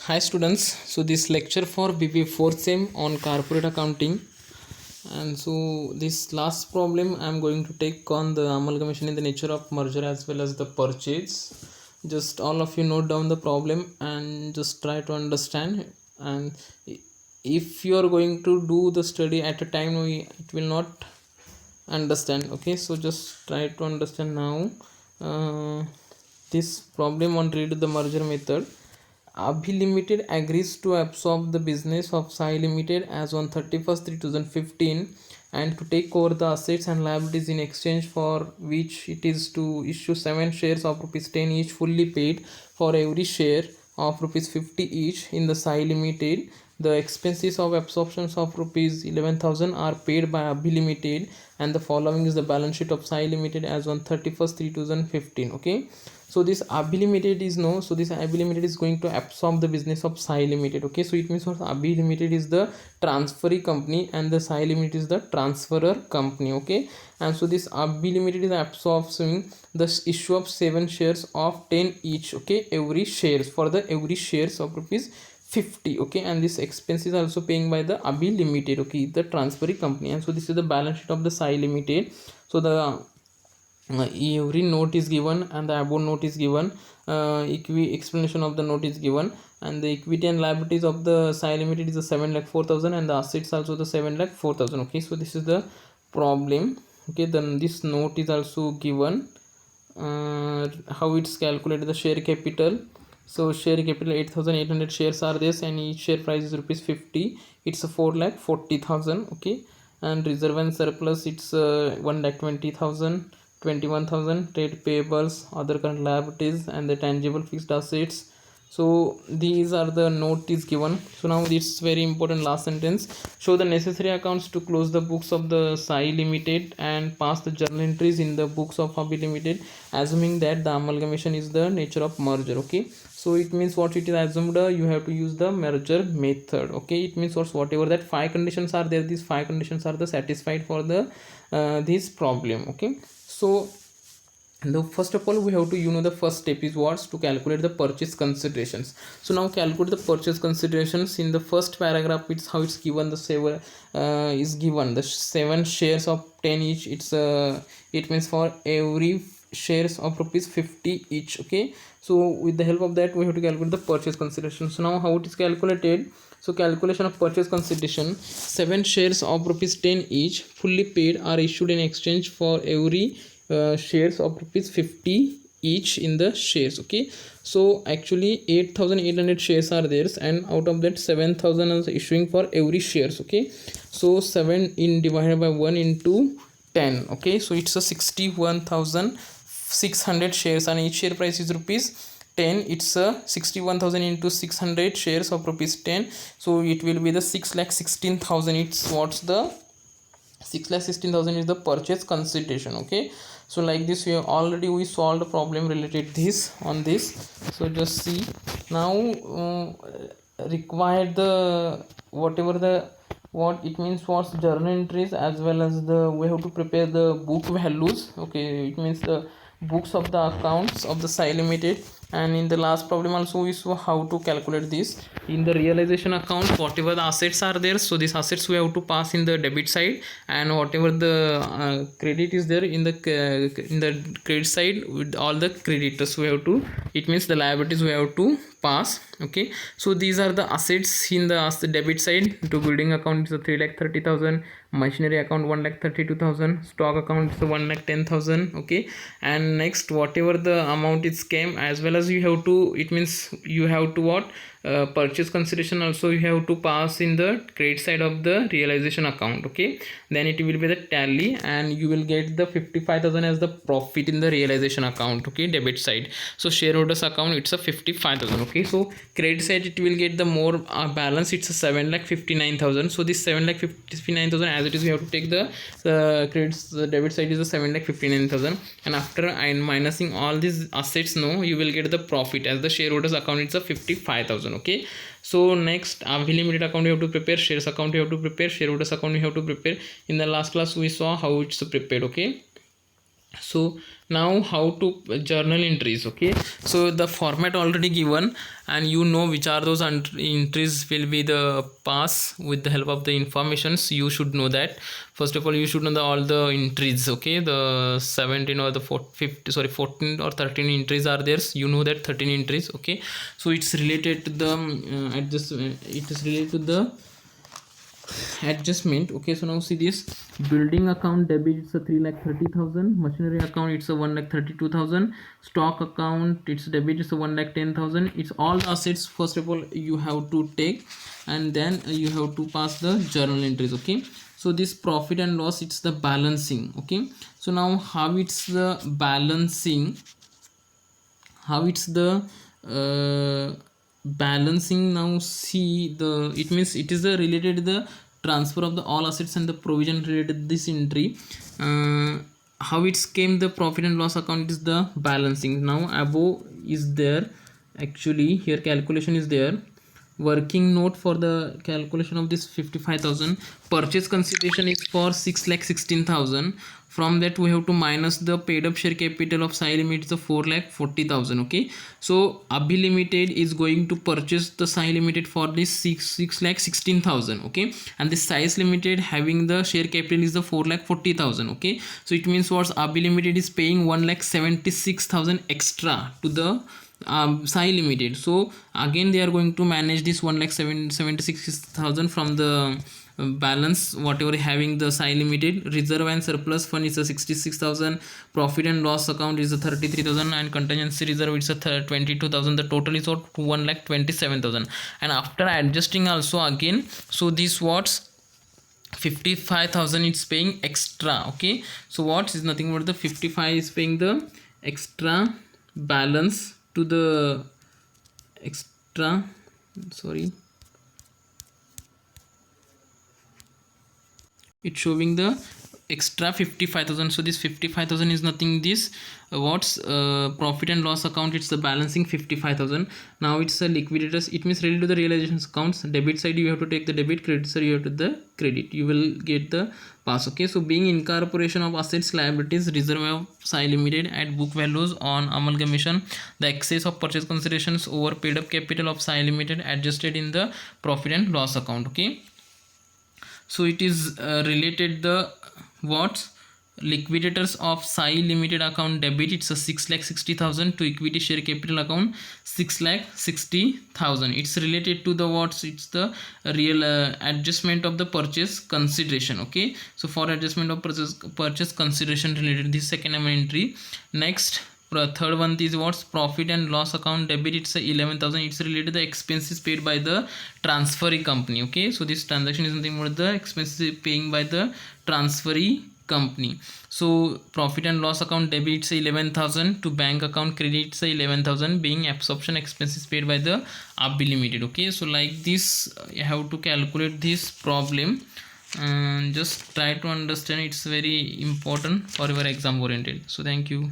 Hi students, so this lecture for BB 4th sem on corporate accounting, and so this last problem I am going to take on the amalgamation in the nature of merger as well as the purchase. Just all of you note down the problem and just try to understand, and if you are going to do the study at a time it will not understand. Okay, so just try to understand now. This problem on read the merger method. Abhi Limited agrees to absorb the business of Sai Limited as on 31st 2015 and to take over the assets and liabilities, in exchange for which it is to issue 7 shares of rupees 10 each, fully paid for every share of rupees 50 each in the Sai Limited. The expenses of absorptions of rupees 11,000 are paid by Abhi Limited, and the following is the balance sheet of Sai Limited as on 31st 2015. Okay, so this Abhi Limited is no, so this Abhi Limited is going to absorb the business of Sai Limited. Okay, so it means what, Abhi Limited is the transferee company and the Sai Limited is the transferor company. Okay, and so this Abhi Limited is absorbing the issue of 7 shares of 10 each. Okay, every shares for the every shares of rupees 50. Okay, and this expense is also paying by the Abhi Limited. Okay, the transferee company, and so this is the balance sheet of the Sai Limited. So the every note is given and the above note is given, explanation of the note is given, and the equity and liabilities of the Sai Limited is the 7,04,000 and the assets also the 7,04,000. Okay, so this is the problem. Okay, then this note is also given. How it's calculated, the share capital. So share capital 8,800 shares are this, and each share price is rupees 50. It's a 4,40,000. Okay, and reserve and surplus, it's 1,20,000. 21,000 trade payables, other current liabilities, and the tangible fixed assets. So these are the note is given. So now this very important last sentence: show the necessary accounts to close the books of the Sai Limited and pass the journal entries in the books of Abhi Limited, assuming that the amalgamation is the nature of merger. Okay, so it means what it is assumed, you have to use the merger method. Okay, it means whatever that 5 conditions are there, these 5 conditions are the satisfied for the this problem. Okay, so the first of all we have to the first step is what's to calculate the purchase considerations. So now calculate the purchase considerations. In the first paragraph, it's how it's given, the 7 is given the 7 shares of 10 each. It's it means for every shares of rupees 50 each. Okay, so with the help of that we have to calculate the purchase consideration. So now how it is calculated? So calculation of purchase consideration: 7 shares of rupees 10 each, fully paid, are issued in exchange for every shares of rupees 50 each in the shares. Okay, so actually 8,800 shares are there, and out of that 7,000 is issuing for every shares. Okay, so 7 in divided by 1 into 10. Okay, so it's a 61,600 shares, and each share price is rupees 10. It's a 61,000 into 600 shares of rupees 10, so it will be the 6,16,000. It's what's the 6,16,000 is the purchase consideration. Okay, so like this we have already we solved the problem related this on this. So just see now, required the whatever the what it means what's journal entries, as well as the we have to prepare the book values. Okay, it means the books of the accounts of the Sai Limited. And in the last problem also we saw how to calculate this in the realization account. Whatever the assets are there, so these assets we have to pass in the debit side, and whatever the credit is there in the credit side, with all the creditors we have to, it means the liabilities we have to pass. Okay, so these are the assets in the debit side. To building account is a 3,30,000, machinery account 1,32,000, stock account is 1,10,000. Okay, and next whatever the amount is came, as well as you have to, it means you have to what, purchase consideration also you have to pass in the credit side of the realization account. Okay, then it will be the tally, and you will get the 55,000 as the profit in the realization account. Okay, debit side. So shareholders account, it's a 55,000. Okay, so credit side it will get the more balance, it's a 7,59,000. so this 7,59,000 as it is, we have to take the credits, the debit side is the 7,59,000, and after minusing all these assets, no, you will get the profit as the shareholders account, it's a 55,000. Okay, so next Abhi Limited account you have to prepare, shares account you have to prepare, shareholders account you have to prepare. In the last class we saw how it's prepared. Okay, So now how to journal entries. Okay, so the format already given, and you know which are those entries will be the pass with the help of the informations. You should know that. First of all, you should know all the entries. Okay, the 17 or the 14 or 13 entries are there. You know that 13 entries. Okay, so it's related to the it is related to the adjustment. Okay, so now see this: building account debit, it's a 3,30,000. Machinery account, it's a 1,32,000. Stock account, it's debit, it's a 1,10,000. It's all the assets. First of all, you have to take, and then you have to pass the journal entries. Okay, so this profit and loss, it's the balancing. Okay, so now how it's the balancing, how it's the balancing. Now see the, it means it is the related to the transfer of the all assets and the provision related to this entry. How it's came the profit and loss account is the balancing. Now above is there, actually here calculation is there. Working note for the calculation of this 55,000. Purchase consideration is for 6,16,000. From that we have to minus the paid up share capital of Sai Limited, the 4,40,000. Okay, so Abhi Limited is going to purchase the Sai Limited for this 6,16,000. Okay, and the Sai Limited having the share capital is the 4,40,000. Okay, so it means what, Abhi Limited is paying 1,76,000 extra to the Sai Limited. So again they are going to manage this 1,76,000 from the balance whatever having the Sai Limited. Reserve and surplus fund is a 66,000. Profit and loss account is a 33,000, and contingency reserve it's a 22,000. The total is what, 1,27,000. and after adjusting also again, so this what's 55,000 it's paying extra. Okay, so what is nothing but the 55 is paying the extra balance to the extra, sorry, it's showing the extra 55,000. so this 55,000 is nothing, this what's profit and loss account, it's the balancing 55,000. now it's a liquidators, it means related to the realizations accounts. Debit side you have to take the debit, credit side you have to the credit, you will get the pass. Okay, so being incorporation of assets, liabilities, reserve of Sai Limited at book values on amalgamation, the excess of purchase considerations over paid up capital of Sai Limited adjusted in the profit and loss account. Okay, so it is related the what, liquidators of Sai Limited account debit, it's a 6,60,000 to equity share capital account 6,60,000. it's related to the what, it's the real adjustment of the purchase consideration. Okay, so for adjustment of purchase consideration related this second entry. Next, third one is what's profit and loss account debit, it's a 11,000. it's related to the expenses paid by the transferee company. Okay, so this transaction is nothing but the expenses paying by the transferee company. So profit and loss account debit, it's 11,000 to bank account credit, it's 11,000 being absorption expenses paid by the Abhi Limited. Okay, so like this you have to calculate this problem, and just try to understand, it's very important for your exam oriented. So thank you.